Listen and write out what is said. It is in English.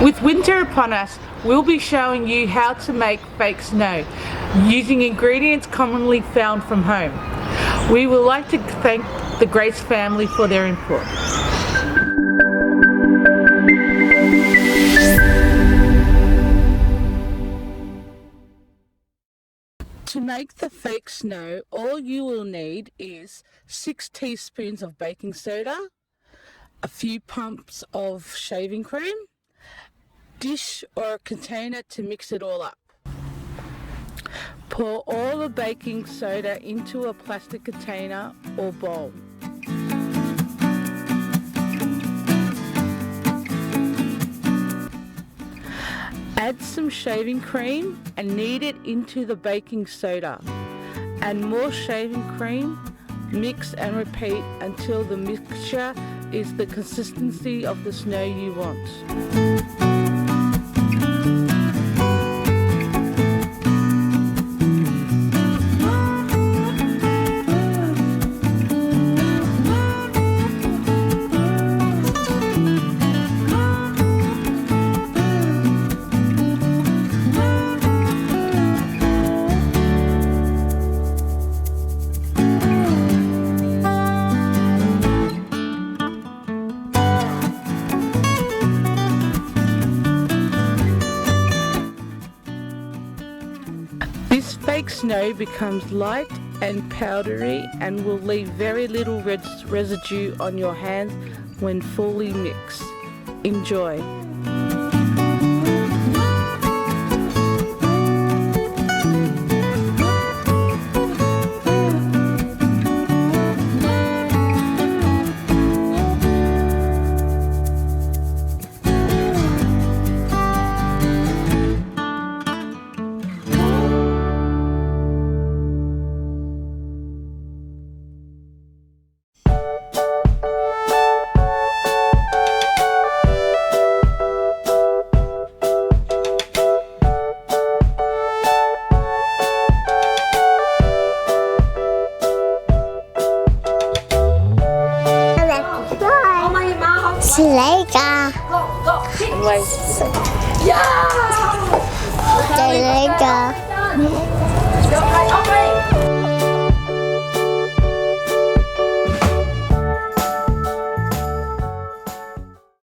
With winter upon us, we'll be showing you how to make fake snow using ingredients commonly found from home. We would like to thank the Grace family for their input. To make the fake snow, all you will need is 6 teaspoons of baking soda, a few pumps of shaving cream, dish or a container to mix it all up. Pour all the baking soda into a plastic container or bowl. Add some shaving cream and knead it into the baking soda. Add more shaving cream, mix and repeat until the mixture is the consistency of the snow you want. This fake snow becomes light and powdery and will leave very little residue on your hands when fully mixed. Enjoy! Playdough. Yeah!